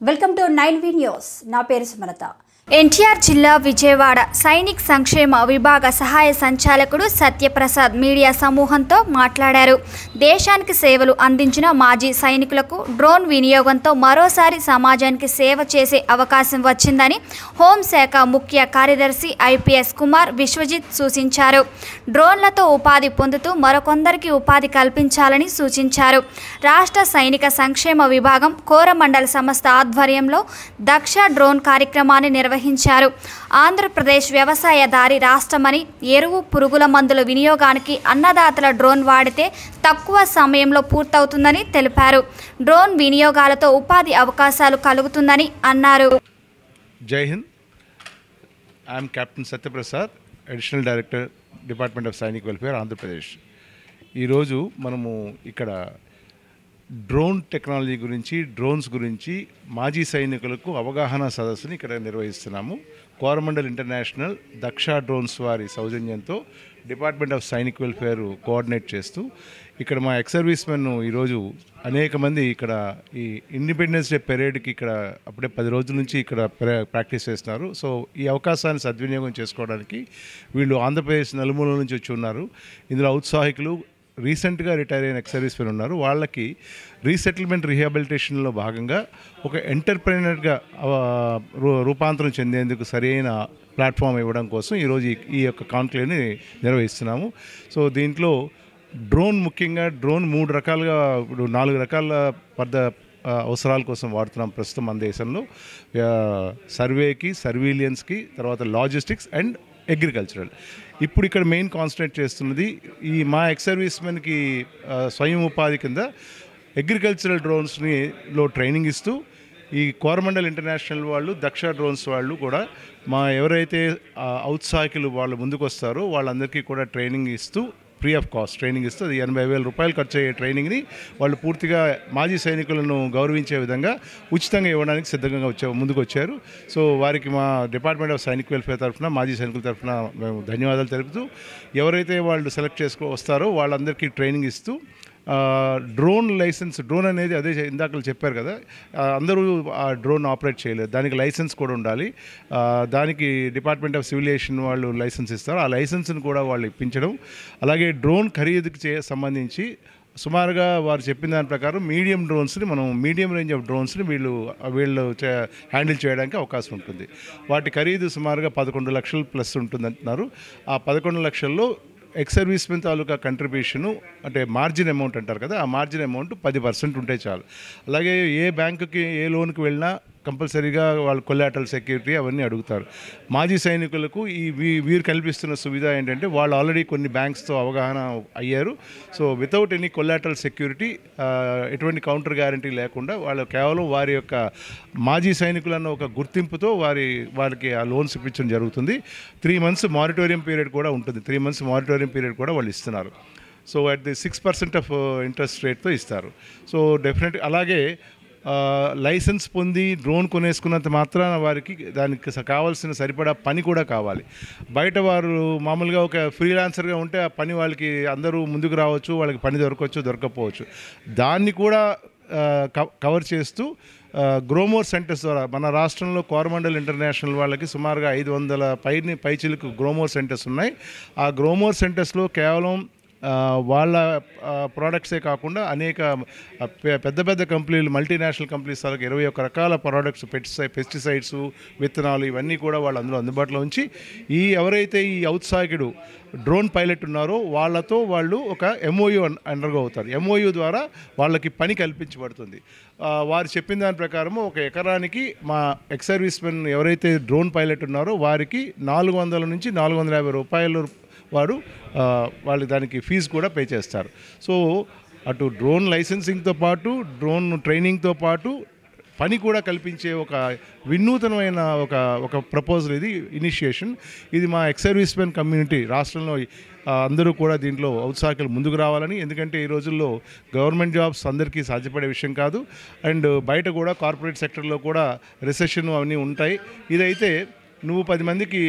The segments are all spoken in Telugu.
Welcome to 9V news. నా పేరు సుమలత. ఎన్టీఆర్ జిల్లా విజయవాడ సైనిక్ సంక్షేమ విభాగ సహాయ సంచాలకుడు సత్యప్రసాద్ మీడియా సమూహంతో మాట్లాడారు. దేశానికి సేవలు అందించిన మాజీ సైనికులకు డ్రోన్ వినియోగంతో మరోసారి సమాజానికి సేవ చేసే అవకాశం వచ్చిందని హోంశాఖ ముఖ్య కార్యదర్శి ఐపీఎస్ కుమార్ విశ్వజిత్ సూచించారు. డ్రోన్లతో ఉపాధి పొందుతూ మరికొందరికి ఉపాధి కల్పించాలని సూచించారు. రాష్ట్ర సైనిక సంక్షేమ విభాగం కోరమండల సంస్థ ఆధ్వర్యంలో దక్ష డ్రోన్ కార్యక్రమాన్ని నిర్వహించారు. ఆంధ్రప్రదేశ్ వ్యవసాయదారి రాష్ట్రమని, ఎరువు పురుగుల మందుల వినియోగానికి అన్నదాతల డ్రోన్ వాడితే తక్కువ సమయంలో పూర్తవుతుందని తెలిపారు. డ్రోన్ వినియోగాలతో ఉపాధి అవకాశాలు కలుగుతుందని అన్నారు. జై Hind. I'm captain Satyaprasad, additional director, department of Sainik welfare, Andhra Pradesh. ఈరోజు మనము ఇక్కడ డ్రోన్ టెక్నాలజీ గురించి, డ్రోన్స్ గురించి మాజీ సైనికులకు అవగాహన సదస్సుని ఇక్కడ నిర్వహిస్తున్నాము. కోరమండల్ ఇంటర్నేషనల్ దక్ష డ్రోన్స్ వారి సౌజన్యంతో department of Sainik welfare coordinate చేస్తూ ఇక్కడ మా ఎక్స్ సర్వీస్ మెన్ ఈరోజు అనేక మంది ఇక్కడ ఈ ఇండిపెండెన్స్ డే పెరేడ్కి ఇక్కడ అప్పుడే 10 రోజుల నుంచి ఇక్కడ ప్రాక్టీస్ చేస్తున్నారు. సో ఈ అవకాశాన్ని సద్వినియోగం చేసుకోవడానికి వీళ్ళు ఆంధ్రప్రదేశ్ నలుమూలల నుంచి వచ్చి ఉన్నారు. ఇందులో ఔత్సాహికులు, రీసెంట్గా రిటైర్ అయిన ఎక్స్ సర్వీస్ మెన్ ఉన్నారు. వాళ్ళకి రీసెటిల్మెంట్ రీహాబిలిటేషన్లో భాగంగా ఒక ఎంటర్ప్రెన్యూర్గా రూపాంతరం చెందేందుకు సరైన ప్లాట్ఫామ్ ఇవ్వడం కోసం ఈరోజు ఈ యొక్క కాన్క్లేవ్ని నిర్వహిస్తున్నాము. సో దీంట్లో డ్రోన్, ముఖ్యంగా డ్రోన్ 3 రకాలుగా, ఇప్పుడు 4 రకాల అవసరాల కోసం వాడుతున్నాం ప్రస్తుతం మన దేశంలో. సర్వేకి, సర్వీలియన్స్కి, తర్వాత లాజిస్టిక్స్ అండ్ అగ్రికల్చరల్. ఇప్పుడు ఇక్కడ మెయిన్ కాన్సన్ట్రేట్ చేస్తున్నది ఈ మా ఎక్స్ సర్వీస్ మెన్కి స్వయం ఉపాధి కింద అగ్రికల్చరల్ డ్రోన్స్లో ట్రైనింగ్ ఇస్తూ, ఈ కోరమండల్ ఇంటర్నేషనల్ వాళ్ళు, దక్ష డ్రోన్స్ వాళ్ళు కూడా మా ఎవరైతే ఔత్సాహికులు వాళ్ళు ముందుకు వస్తారో వాళ్ళందరికీ కూడా ట్రైనింగ్ ఇస్తూ, ఫ్రీ ఆఫ్ కాస్ట్ ట్రైనింగ్ ఇస్తూ, అది 80,000 రూపాయలు ఖర్చు అయ్యే ట్రైనింగ్ని వాళ్ళు పూర్తిగా మాజీ సైనికులను గౌరవించే విధంగా ఉచితంగా ఇవ్వడానికి సిద్ధంగా ముందుకు వచ్చారు. సో వారికి మా డిపార్ట్మెంట్ ఆఫ్ సైనిక్ వెల్ఫేర్ తరఫున, మాజీ సైనికుల తరఫున మేము ధన్యవాదాలు తెలుపుతూ, ఎవరైతే వాళ్ళు సెలెక్ట్ వస్తారో వాళ్ళందరికీ ట్రైనింగ్ ఇస్తూ, డ్రోన్ లైసెన్స్, డ్రోన్ అనేది అదే ఇందాక చెప్పారు కదా, అందరూ ఆ డ్రోన్ ఆపరేట్ చేయలేదు, దానికి లైసెన్స్ కూడా ఉండాలి. దానికి డిపార్ట్మెంట్ ఆఫ్ సివిల్ ఏవియేషన్ వాళ్ళు లైసెన్స్ ఇస్తారు. ఆ లైసెన్స్ని కూడా వాళ్ళు ఇప్పించడం, అలాగే డ్రోన్ ఖరీదుకి సంబంధించి సుమారుగా వారు చెప్పిన దాని ప్రకారం మీడియం డ్రోన్స్ని, మనం మీడియం రేంజ్ ఆఫ్ డ్రోన్స్ని వీళ్ళు హ్యాండిల్ చేయడానికి అవకాశం ఉంటుంది. వాటి ఖరీదు సుమారుగా 11 లక్షలు ప్లస్ ఉంటుంది అంటున్నారు. ఆ 11 లక్షల్లో ఎక్స్ సర్వీస్ మెన్ తాలూకా కంట్రిబ్యూషను, అంటే మార్జిన్ అమౌంట్ అంటారు కదా, ఆ మార్జిన్ అమౌంట్ 10% ఉంటే చాలు. అలాగే ఏ బ్యాంకుకి, ఏ లోన్కి వెళ్ళినా కంపల్సరీగా వాళ్ళు కొలాటరల్ సెక్యూరిటీ అవన్నీ అడుగుతారు. మాజీ సైనికులకు వీరు కల్పిస్తున్న సువిధ ఏంటంటే వాళ్ళు ఆల్రెడీ కొన్ని బ్యాంక్స్తో అవగాహన అయ్యారు. So without any collateral security, ఎటువంటి కౌంటర్ గ్యారంటీ లేకుండా వాళ్ళు కేవలం వారి యొక్క మాజీ సైనికులన్న ఒక గుర్తింపుతో వారికి ఆ లోన్స్ ఇప్పించడం జరుగుతుంది. 3 months మారిటోరియం పీరియడ్ కూడా ఉంటుంది. 3 months మారిటోరియం పీరియడ్ కూడా వాళ్ళు ఇస్తున్నారు. So at the 6% of interest రేట్తో ఇస్తారు. సో డెఫినెట్ అలాగే లైసెన్స్ పొంది డ్రోన్ కొనేసుకున్నంత మాత్రాన వారికి దానికి కావాల్సిన సరిపడా పని కూడా కావాలి. బయట వారు మామూలుగా ఒక ఫ్రీలాన్సర్గా ఉంటే ఆ పని వాళ్ళకి అందరూ ముందుకు రావచ్చు, వాళ్ళకి పని దొరకపోవచ్చు. దాన్ని కూడా కవర్ చేస్తూ గ్రోమోర్ సెంటర్స్ ద్వారా మన రాష్ట్రంలో కోరమండల్ ఇంటర్నేషనల్ వాళ్ళకి సుమారుగా 500 పైచిలకు గ్రోమోర్ సెంటర్స్ ఉన్నాయి. ఆ గ్రోమోర్ సెంటర్స్లో కేవలం వాళ్ళ ప్రోడక్ట్సే కాకుండా అనేక పెద్ద కంపెనీలు, మల్టీనేషనల్ కంపెనీస్ 21 రకాల ప్రోడక్ట్స్, పెస్టిసైడ్స్, విత్తనాలు, ఇవన్నీ కూడా వాళ్ళు అందులో అందుబాటులో ఉంచి, ఎవరైతే ఈ ఔత్సాహికుడు డ్రోన్ పైలట్ ఉన్నారో వాళ్ళతో వాళ్ళు ఒక MOU అండర్గో అవుతారు. MOU ద్వారా వాళ్ళకి పని కల్పించబడుతుంది. వారు చెప్పిన దాని ప్రకారము ఒక ఎకరానికి మా ఎక్స్ సర్వీస్ మెన్ ఎవరైతే డ్రోన్ పైలట్ ఉన్నారో వారికి 400 నుంచి 450 రూపాయలు వాళ్ళు దానికి ఫీజు కూడా పే చేస్తారు. సో అటు డ్రోన్ లైసెన్సింగ్తో పాటు, డ్రోన్ ట్రైనింగ్తో పాటు పని కూడా కల్పించే ఒక వినూతనమైన ఒక ప్రపోజల్, ఇది ఇనిషియేషన్. ఇది మా ఎక్స్ సర్వీస్ మెన్ కమ్యూనిటీ రాష్ట్రంలో అందరూ కూడా దీంట్లో ఔత్సాహికులు ముందుకు రావాలని. ఎందుకంటే ఈ రోజుల్లో గవర్నమెంట్ జాబ్స్ అందరికీ సాధ్యపడే విషయం కాదు. అండ్ బయట కూడా కార్పొరేట్ సెక్టర్లో కూడా రిసెషన్ అవన్నీ ఉంటాయి. ఇదైతే నువ్వు 10 మందికి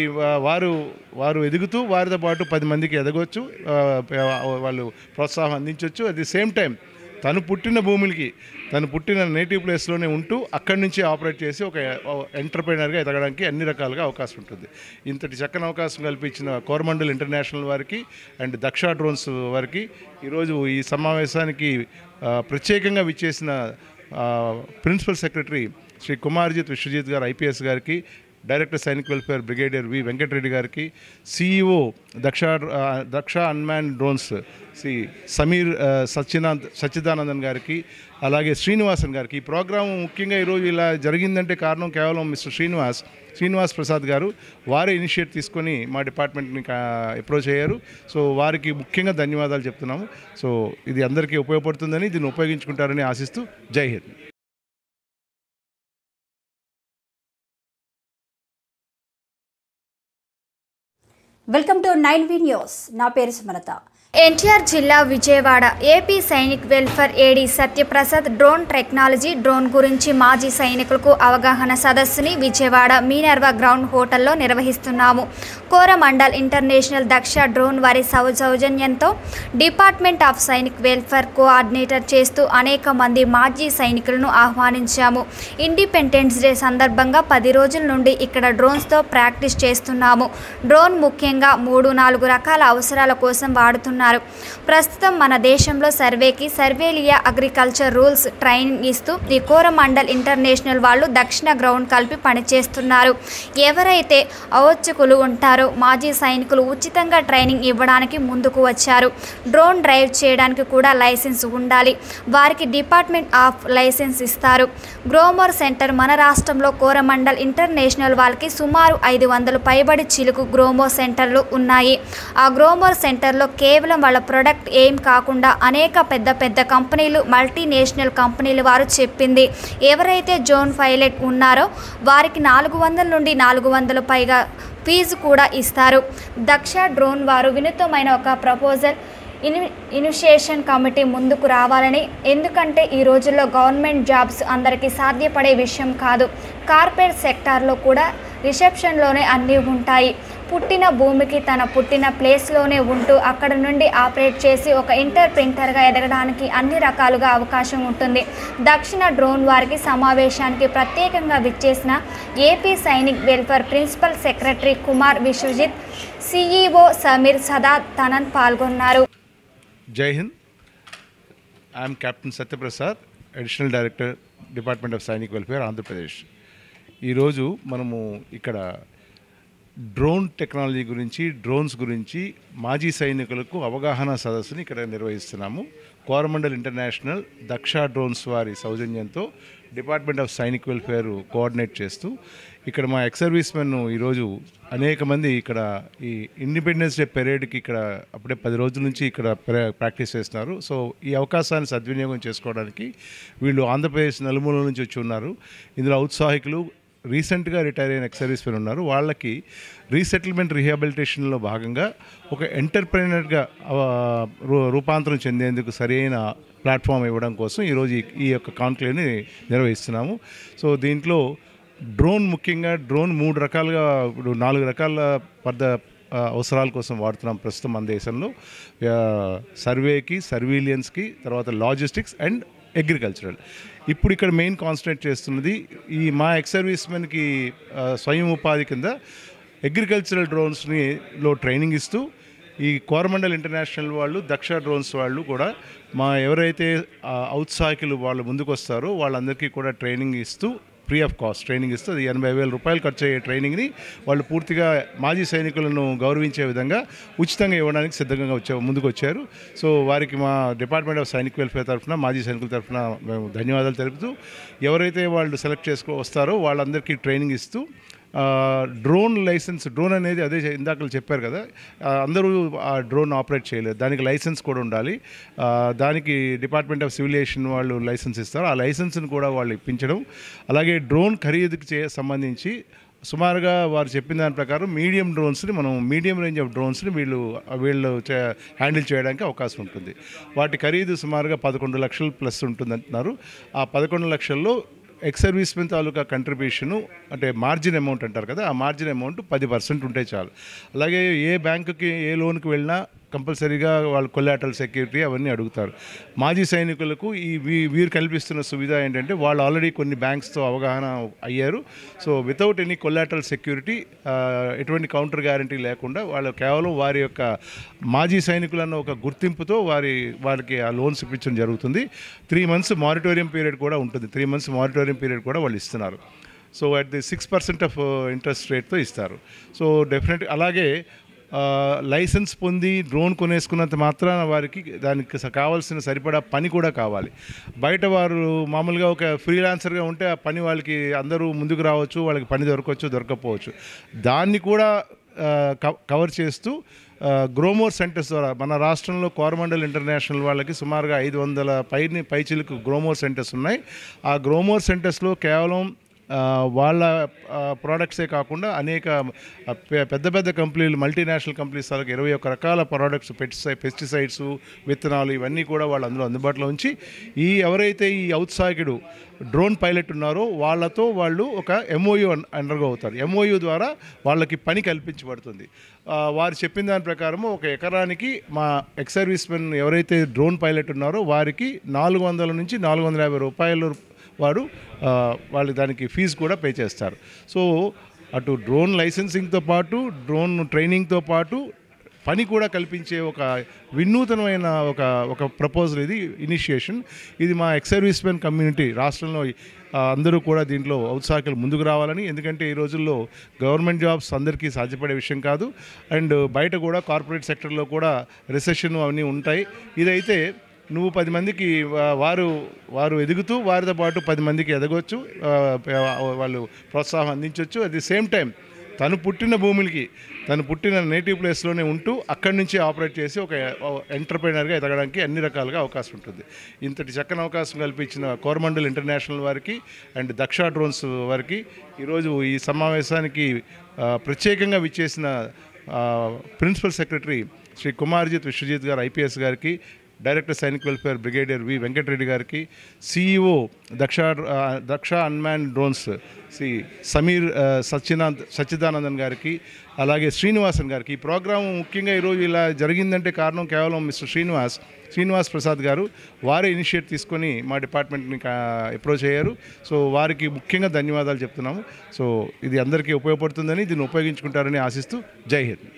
వారు ఎదుగుతూ వారితో పాటు 10 మందికి ఎదగవచ్చు, వాళ్ళు ప్రోత్సాహం అందించవచ్చు. అట్ ది సేమ్ టైం తను పుట్టిన భూములకి తను పుట్టిన నేటివ్ ప్లేస్లోనే ఉంటూ అక్కడి నుంచి ఆపరేట్ చేసి ఒక ఎంటర్ప్రైనర్గా ఎదగడానికి అన్ని రకాలుగా అవకాశం ఉంటుంది. ఇంతటి చక్కని అవకాశం కల్పించిన కోరమండల్ ఇంటర్నేషనల్ వారికి అండ్ దక్ష డ్రోన్స్ వారికి ఈరోజు ఈ సమావేశానికి ప్రత్యేకంగా విచ్చేసిన ప్రిన్సిపల్ సెక్రటరీ శ్రీ కుమార్జిత్ విశ్వజిత్ గారు ఐపీఎస్ గారికి, డైరెక్టర్ సైనిక్ వెల్ఫేర్ బ్రిగేడియర్ వి వెంకటరెడ్డి గారికి, సిఇఓ దక్ష అన్మాన్ డ్రోన్స్ శ్రీ సమీర్ సచ్చిదానందన్ గారికి, అలాగే శ్రీనివాసన్ గారికి. ఈ ప్రోగ్రాం ముఖ్యంగా ఈరోజు ఇలా జరిగిందంటే కారణం కేవలం మిస్టర్ శ్రీనివాస్ ప్రసాద్ గారు వారే ఇనిషియేట్ తీసుకొని మా డిపార్ట్మెంట్ని అప్రోచ్ అయ్యారు. సో వారికి ముఖ్యంగా ధన్యవాదాలు చెప్తున్నాము. సో ఇది అందరికీ ఉపయోగపడుతుందని, దీన్ని ఉపయోగించుకుంటారని ఆశిస్తూ జై Hind. Welcome to 9V news. నా పేరు సుమలత. ఎన్టీఆర్ జిల్లా విజయవాడ ఏపీ సైనిక్ వెల్ఫేర్ ఏడీ సత్యప్రసాద్ డ్రోన్ టెక్నాలజీ డ్రోన్ గురించి మాజీ సైనికులకు అవగాహన సదస్సుని విజయవాడ మీనర్వా గ్రౌండ్ హోటల్లో నిర్వహిస్తున్నాము. కోరమండల్ ఇంటర్నేషనల్ దక్ష డ్రోన్ వారి సౌజన్యంతో department of Sainik welfare coordinator చేస్తూ అనేక మంది మాజీ సైనికులను ఆహ్వానించాము. ఇండిపెండెన్స్ డే సందర్భంగా 10 రోజుల నుండి ఇక్కడ డ్రోన్స్తో ప్రాక్టీస్ చేస్తున్నాము. డ్రోన్ ముఖ్యంగా 3-4 రకాల అవసరాల కోసం వాడుతున్నాము. ప్రస్తుతం మన దేశంలో సర్వేలియా అగ్రికల్చర్ రూల్స్ ట్రైనింగ్ ఇస్తూ ఈ కోరమండల్ ఇంటర్నేషనల్ వాళ్ళు దక్షిణ గ్రౌండ్ కలిపి పనిచేస్తున్నారు. ఎవరైతే అవచ్చకులు ఉంటారో మాజీ సైనికులు ఉచితంగా ట్రైనింగ్ ఇవ్వడానికి ముందుకు వచ్చారు. డ్రోన్ డ్రైవ్ చేయడానికి కూడా లైసెన్స్ ఉండాలి. వారికి డిపార్ట్మెంట్ ఆఫ్ లైసెన్స్ ఇస్తారు. గ్రోమోర్ సెంటర్ మన రాష్ట్రంలో కోరమండల్ ఇంటర్నేషనల్ వాళ్ళకి సుమారు 500 పైబడి చిలుకు గ్రోమోర్ సెంటర్లు ఉన్నాయి. ఆ గ్రోమోర్ సెంటర్లో కేవలం వాళ్ళ ప్రొడక్ట్ ఏం కాకుండా అనేక పెద్ద కంపెనీలు, మల్టీనేషనల్ కంపెనీలు వారు చెప్పింది. ఎవరైతే జోన్ పైలట్ ఉన్నారో వారికి 400 నుండి 400 పైగా ఫీజు కూడా ఇస్తారు. దక్ష డ్రోన్ వారు వినూత్నమైన ఒక ప్రపోజల్ ఇనిషియేషన్ కమిటీ ముందుకు రావాలని. ఎందుకంటే ఈ రోజుల్లో గవర్నమెంట్ జాబ్స్ అందరికీ సాధ్యపడే విషయం కాదు. కార్పొరేట్ సెక్టార్లో కూడా రిసెప్షన్లోనే అన్నీ ఉంటాయి. పుట్టిన భూమికి తన పుట్టిన ప్లేస్లోనే ఉంటూ అక్కడ నుండి ఆపరేట్ చేసి ఒక ఇంటర్ప్రింటర్గా ఎదగడానికి అన్ని రకాలుగా అవకాశం ఉంటుంది. దక్షిణ డ్రోన్ వారికి సమావేశానికి ప్రత్యేకంగా విచ్చేసిన AP Sainik welfare principal secretary Kumar Vishwajit, CEO Sameer Sadanand పాల్గొన్నారు. Jai Hind. I'm captain Satyaprasad, additional director department of Sainik welfare Andhra Pradesh. ఈరోజు మనము ఇక్కడ డ్రోన్ టెక్నాలజీ గురించి, డ్రోన్స్ గురించి మాజీ సైనికులకు అవగాహన సదస్సుని ఇక్కడ నిర్వహిస్తున్నాము. కోరమండల్ ఇంటర్నేషనల్ దక్ష డ్రోన్స్ వారి సౌజన్యంతో department of Sainik welfare coordinate చేస్తూ ఇక్కడ మా ఎక్స్ సర్వీస్ మెన్ ఈరోజు అనేక మంది ఇక్కడ ఈ ఇండిపెండెన్స్ డే పెరేడ్కి ఇక్కడ అప్పుడే 10 రోజుల నుంచి ఇక్కడ ప్రాక్టీస్ చేస్తున్నారు. సో ఈ అవకాశాన్ని సద్వినియోగం చేసుకోవడానికి వీళ్ళు ఆంధ్రప్రదేశ్ నలుమూలల నుంచి వచ్చి ఉన్నారు. ఇందులో ఔత్సాహికులు, రీసెంట్గా రిటైర్ అయిన ఎక్స్ సర్వీస్ మెన్ ఉన్నారు. వాళ్ళకి రీసెటిల్మెంట్ రీహాబిలిటేషన్లో భాగంగా ఒక ఎంటర్ప్రైనర్గా రూపాంతరం చెందేందుకు సరైన ప్లాట్ఫామ్ ఇవ్వడం కోసం ఈరోజు ఈ యొక్క కాన్క్లేవ్ని నిర్వహిస్తున్నాము. సో దీంట్లో డ్రోన్ ముఖ్యంగా 3 రకాలుగా, ఇప్పుడు 4 రకాల అవసరాల కోసం వాడుతున్నాం ప్రస్తుతం మన దేశంలో. సర్వేకి, సర్వీలియన్స్కి, తర్వాత లాజిస్టిక్స్ అండ్ అగ్రికల్చరల్. ఇప్పుడు ఇక్కడ మెయిన్ కాన్సన్ట్రేట్ చేస్తున్నది ఈ మా ఎక్స్ సర్వీస్ మెన్కి స్వయం ఉపాధి కింద అగ్రికల్చరల్ డ్రోన్స్లో ట్రైనింగ్ ఇస్తూ ఈ కోరమండల్ ఇంటర్నేషనల్ వాళ్ళు, దక్ష డ్రోన్స్ వాళ్ళు కూడా మా ఎవరైతే ఔత్సాహికులు వాళ్ళు ముందుకు వస్తారో వాళ్ళందరికీ కూడా ట్రైనింగ్ ఇస్తూ, ఫ్రీ ఆఫ్ కాస్ట్ ట్రైనింగ్ ఇస్తూ, అది 80,000 రూపాయలు ఖర్చు అయ్యే ట్రైనింగ్ని వాళ్ళు పూర్తిగా మాజీ సైనికులను గౌరవించే విధంగా ఉచితంగా ఇవ్వడానికి సిద్ధంగా ముందుకు వచ్చారు. సో వారికి మా డిపార్ట్మెంట్ ఆఫ్ సైనిక్ వెల్ఫేర్ తరఫున, మాజీ సైనికుల తరఫున మేము ధన్యవాదాలు తెలుపుతూ, ఎవరైతే వాళ్ళు సెలెక్ట్ వస్తారో వాళ్ళందరికీ ట్రైనింగ్ ఇస్తూ, డ్రోన్ లైసెన్స్, డ్రోన్ అనేది అదే ఇందాక చెప్పారు కదా, అందరూ ఆ డ్రోన్ ఆపరేట్ చేయలేరు, దానికి లైసెన్స్ కూడా ఉండాలి. దానికి డిపార్ట్మెంట్ ఆఫ్ సివిలియేషన్ వాళ్ళు లైసెన్స్ ఇస్తారు. ఆ లైసెన్స్ని కూడా వాళ్ళు ఇప్పించడం, అలాగే డ్రోన్ ఖరీదుకి సంబంధించి సుమారుగా వారు చెప్పిన దాని ప్రకారం మీడియం రేంజ్ ఆఫ్ డ్రోన్స్ని వీళ్ళు హ్యాండిల్ చేయడానికి అవకాశం ఉంటుంది. వాటి ఖరీదు సుమారుగా 11 లక్షలు ప్లస్ ఉంటుందంటున్నారు. ఆ 11 లక్షల్లో ఎక్స్ సర్వీస్ మెన్ తాలూకా కంట్రిబ్యూషను, అంటే మార్జిన్ అమౌంట్ అంటారు కదా, ఆ మార్జిన్ అమౌంట్ 10% ఉంటే చాలు. అలాగే ఏ బ్యాంకుకి, ఏ లోన్కి వెళ్ళినా కంపల్సరీగా వాళ్ళు కొలాటరల్ సెక్యూరిటీ అవన్నీ అడుగుతారు. మాజీ సైనికులకు వీరు కల్పిస్తున్న సువిధ ఏంటంటే వాళ్ళు ఆల్రెడీ కొన్ని బ్యాంక్స్తో అవగాహన అయ్యారు. So without any collateral security, ఎటువంటి కౌంటర్ గ్యారంటీ లేకుండా వాళ్ళు కేవలం వారి యొక్క మాజీ సైనికులన్న ఒక గుర్తింపుతో వాళ్ళకి ఆ లోన్స్ ఇప్పించడం జరుగుతుంది. 3 months మారిటోరియం పీరియడ్ కూడా ఉంటుంది. 3 months మారిటోరియం పీరియడ్ కూడా వాళ్ళు ఇస్తున్నారు. So at the 6% of interest రేట్తో ఇస్తారు. సో డెఫినెట్ అలాగే లైసెన్స్ పొంది డ్రోన్ కొనేసుకున్నంత మాత్రాన వారికి దానికి కావాల్సిన సరిపడా పని కూడా కావాలి. బయట వారు మామూలుగా ఒక ఫ్రీలాన్సర్గా ఉంటే ఆ పని వాళ్ళకి అందరూ ముందుకు రావచ్చు, వాళ్ళకి పని దొరకపోవచ్చు. దాన్ని కూడా కవర్ చేస్తూ గ్రోమోర్ సెంటర్స్ ద్వారా మన రాష్ట్రంలో కోరమండల్ ఇంటర్నేషనల్ వాళ్ళకి సుమారుగా 500 పైచిలకు గ్రోమోర్ సెంటర్స్ ఉన్నాయి. ఆ గ్రోమోర్ సెంటర్స్లో కేవలం వాళ్ళ ప్రోడక్ట్సే కాకుండా అనేక పెద్ద కంపెనీలు, మల్టీనేషనల్ కంపెనీస్ వాళ్ళకి 21 రకాల ప్రోడక్ట్స్, పెస్టిసైడ్స్, విత్తనాలు ఇవన్నీ కూడా వాళ్ళు అందులో అందుబాటులో ఉంచి ఎవరైతే ఈ ఔత్సాహికుడు డ్రోన్ పైలట్ ఉన్నారో వాళ్ళతో వాళ్ళు ఒక MOU అండర్గో అవుతారు. MOU ద్వారా వాళ్ళకి పని కల్పించబడుతుంది. వారు చెప్పిన దాని ప్రకారం ఒక ఎకరానికి మా ఎక్స్ సర్వీస్ మెన్ ఎవరైతే డ్రోన్ పైలట్ ఉన్నారో వారికి 400 నుంచి 450 రూపాయలు వాళ్ళు దానికి ఫీజు కూడా పే చేస్తారు. సో అటు డ్రోన్ లైసెన్సింగ్తో పాటు డ్రోన్ ట్రైనింగ్తో పాటు పని కూడా కల్పించే ఒక వినూతనమైన ఒక ప్రపోజల్, ఇది ఇనిషియేషన్. ఇది మా ఎక్స్ సర్వీస్ మెన్ కమ్యూనిటీ రాష్ట్రంలో అందరూ కూడా దీంట్లో ఔత్సాహికులు ముందుకు రావాలని. ఎందుకంటే ఈ రోజుల్లో గవర్నమెంట్ జాబ్స్ అందరికీ సాధ్యపడే విషయం కాదు. అండ్ బయట కూడా కార్పొరేట్ సెక్టర్లో కూడా రిసెషన్ అవన్నీ ఉంటాయి. ఇదైతే నువ్వు 10 మందికి వారు ఎదుగుతూ వారితో పాటు 10 మందికి ఎదగవచ్చు, వాళ్ళు ప్రోత్సాహం అందించవచ్చు. అట్ ది సేమ్ టైం తను పుట్టిన భూములకి, తను పుట్టిన నేటివ్ ప్లేస్లోనే ఉంటూ అక్కడి నుంచి ఆపరేట్ చేసి ఒక ఎంటర్ప్రైనర్గా ఎదగడానికి అన్ని రకాలుగా అవకాశం ఉంటుంది. ఇంతటి చక్కని అవకాశం కల్పించిన కోరమండల్ ఇంటర్నేషనల్ వారికి అండ్ దక్ష డ్రోన్స్ వారికి ఈరోజు ఈ సమావేశానికి ప్రత్యేకంగా విచ్చేసిన ప్రిన్సిపల్ సెక్రటరీ శ్రీ కుమార్జిత్ విశ్వజిత్ గారు IPS గారికి, డైరెక్టర్ సైనిక్ వెల్ఫేర్ బ్రిగేడియర్ వి వెంకటరెడ్డి గారికి, CEO దక్ష అన్మాన్ డ్రోన్స్ శ్రీ సమీర్ సచ్చిదానందన్ గారికి, అలాగే శ్రీనివాసన్ గారికి. ఈ ప్రోగ్రాం ముఖ్యంగా ఈరోజు ఇలా జరిగిందంటే కారణం కేవలం మిస్టర్ శ్రీనివాస్ ప్రసాద్ గారు. వారే ఇనిషియేట్ తీసుకొని మా డిపార్ట్మెంట్ని అప్రోచ్ అయ్యారు. సో వారికి ముఖ్యంగా ధన్యవాదాలు చెప్తున్నాము. సో ఇది అందరికీ ఉపయోగపడుతుందని, దీన్ని ఉపయోగించుకుంటారని ఆశిస్తూ జై హింద్.